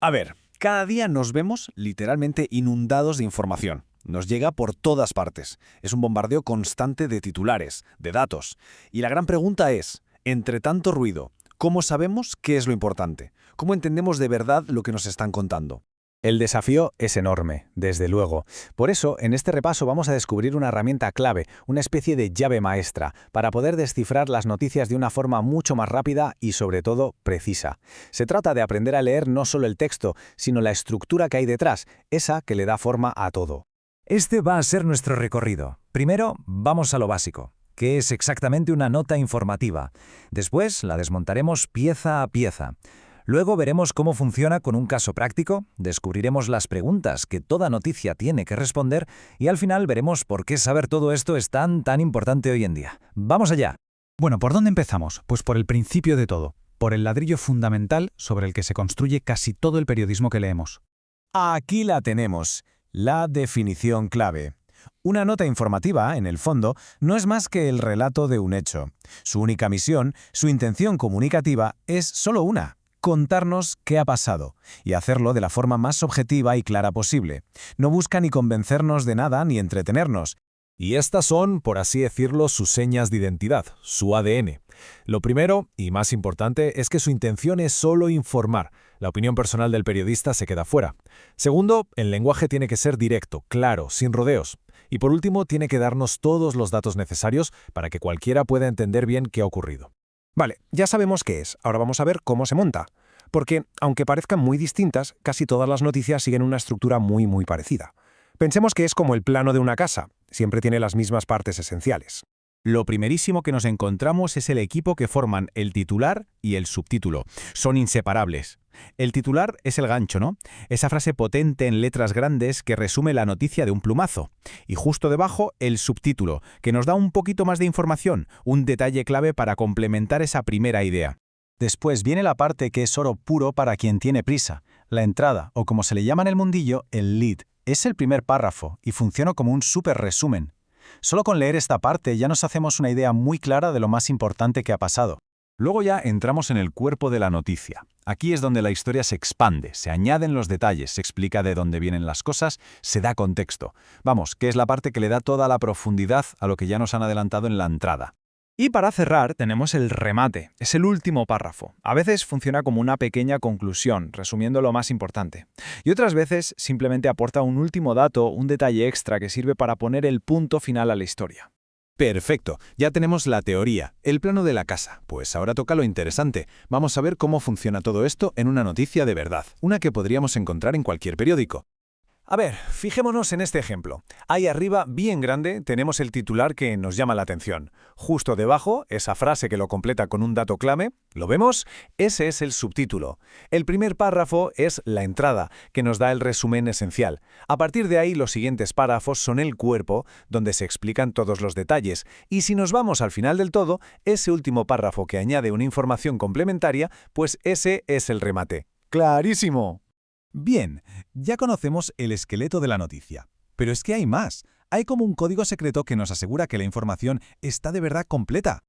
A ver, cada día nos vemos literalmente inundados de información. Nos llega por todas partes. Es un bombardeo constante de titulares, de datos. Y la gran pregunta es, entre tanto ruido, ¿cómo sabemos qué es lo importante? ¿Cómo entendemos de verdad lo que nos están contando? El desafío es enorme, desde luego. Por eso, en este repaso vamos a descubrir una herramienta clave, una especie de llave maestra, para poder descifrar las noticias de una forma mucho más rápida y, sobre todo, precisa. Se trata de aprender a leer no solo el texto, sino la estructura que hay detrás, esa que le da forma a todo. Este va a ser nuestro recorrido. Primero, vamos a lo básico, que es exactamente una nota informativa. Después, la desmontaremos pieza a pieza. Luego veremos cómo funciona con un caso práctico, descubriremos las preguntas que toda noticia tiene que responder y al final veremos por qué saber todo esto es tan importante hoy en día. ¡Vamos allá! Bueno, ¿por dónde empezamos? Pues por el principio de todo, por el ladrillo fundamental sobre el que se construye casi todo el periodismo que leemos. Aquí la tenemos, la definición clave. Una nota informativa, en el fondo, no es más que el relato de un hecho. Su única misión, su intención comunicativa, es solo una: contarnos qué ha pasado, y hacerlo de la forma más objetiva y clara posible. No busca ni convencernos de nada ni entretenernos. Y estas son, por así decirlo, sus señas de identidad, su ADN. Lo primero, y más importante, es que su intención es solo informar. La opinión personal del periodista se queda fuera. Segundo, el lenguaje tiene que ser directo, claro, sin rodeos. Y por último, tiene que darnos todos los datos necesarios para que cualquiera pueda entender bien qué ha ocurrido. Vale, ya sabemos qué es, ahora vamos a ver cómo se monta. Porque, aunque parezcan muy distintas, casi todas las noticias siguen una estructura muy parecida. Pensemos que es como el plano de una casa, siempre tiene las mismas partes esenciales. Lo primerísimo que nos encontramos es el equipo que forman el titular y el subtítulo. Son inseparables. El titular es el gancho, ¿no? Esa frase potente en letras grandes que resume la noticia de un plumazo. Y justo debajo, el subtítulo, que nos da un poquito más de información, un detalle clave para complementar esa primera idea. Después viene la parte que es oro puro para quien tiene prisa, la entrada, o como se le llama en el mundillo, el lead. Es el primer párrafo y funciona como un súper resumen. Solo con leer esta parte ya nos hacemos una idea muy clara de lo más importante que ha pasado. Luego ya entramos en el cuerpo de la noticia. Aquí es donde la historia se expande, se añaden los detalles, se explica de dónde vienen las cosas, se da contexto. Vamos, que es la parte que le da toda la profundidad a lo que ya nos han adelantado en la entrada. Y para cerrar tenemos el remate, es el último párrafo. A veces funciona como una pequeña conclusión, resumiendo lo más importante. Y otras veces simplemente aporta un último dato, un detalle extra que sirve para poner el punto final a la historia. Perfecto, ya tenemos la teoría, el plano de la casa. Pues ahora toca lo interesante. Vamos a ver cómo funciona todo esto en una noticia de verdad, una que podríamos encontrar en cualquier periódico. A ver, fijémonos en este ejemplo. Ahí arriba, bien grande, tenemos el titular que nos llama la atención. Justo debajo, esa frase que lo completa con un dato clave, ¿lo vemos? Ese es el subtítulo. El primer párrafo es la entrada, que nos da el resumen esencial. A partir de ahí, los siguientes párrafos son el cuerpo, donde se explican todos los detalles. Y si nos vamos al final del todo, ese último párrafo que añade una información complementaria, pues ese es el remate. ¡Clarísimo! Bien, ya conocemos el esqueleto de la noticia. Pero es que hay más. Hay como un código secreto que nos asegura que la información está de verdad completa.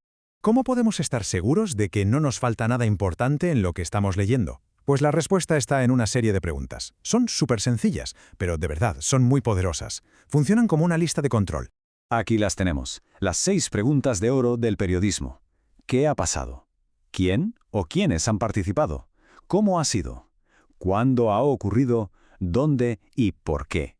¿Cómo podemos estar seguros de que no nos falta nada importante en lo que estamos leyendo? Pues la respuesta está en una serie de preguntas. Son súper sencillas, pero de verdad son muy poderosas. Funcionan como una lista de control. Aquí las tenemos, las 6 preguntas de oro del periodismo. ¿Qué ha pasado? ¿Quién o quiénes han participado? ¿Cómo ha sido? ¿Cuándo ha ocurrido? ¿Dónde y por qué?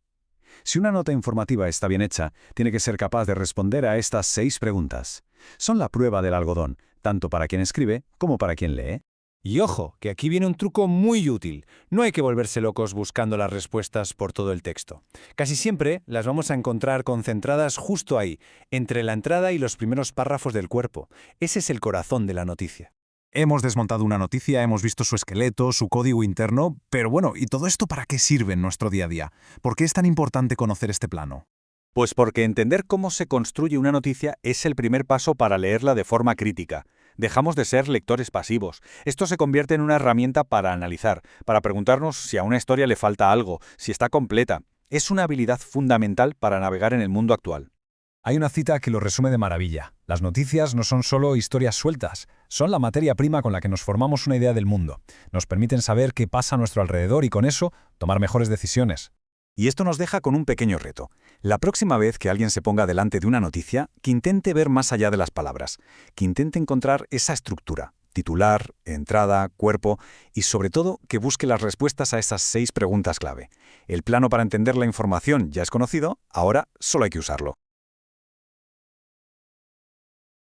Si una nota informativa está bien hecha, tiene que ser capaz de responder a estas 6 preguntas. Son la prueba del algodón, tanto para quien escribe como para quien lee. Y ojo, que aquí viene un truco muy útil. No hay que volverse locos buscando las respuestas por todo el texto. Casi siempre las vamos a encontrar concentradas justo ahí, entre la entrada y los primeros párrafos del cuerpo. Ese es el corazón de la noticia. Hemos desmontado una noticia, hemos visto su esqueleto, su código interno, pero bueno, ¿y todo esto para qué sirve en nuestro día a día? ¿Por qué es tan importante conocer este plano? Pues porque entender cómo se construye una noticia es el primer paso para leerla de forma crítica. Dejamos de ser lectores pasivos. Esto se convierte en una herramienta para analizar, para preguntarnos si a una historia le falta algo, si está completa. Es una habilidad fundamental para navegar en el mundo actual. Hay una cita que lo resume de maravilla. Las noticias no son solo historias sueltas, son la materia prima con la que nos formamos una idea del mundo. Nos permiten saber qué pasa a nuestro alrededor y con eso tomar mejores decisiones. Y esto nos deja con un pequeño reto. La próxima vez que alguien se ponga delante de una noticia, que intente ver más allá de las palabras, que intente encontrar esa estructura, titular, entrada, cuerpo y sobre todo que busque las respuestas a esas 6 preguntas clave. El plano para entender la información ya es conocido, ahora solo hay que usarlo.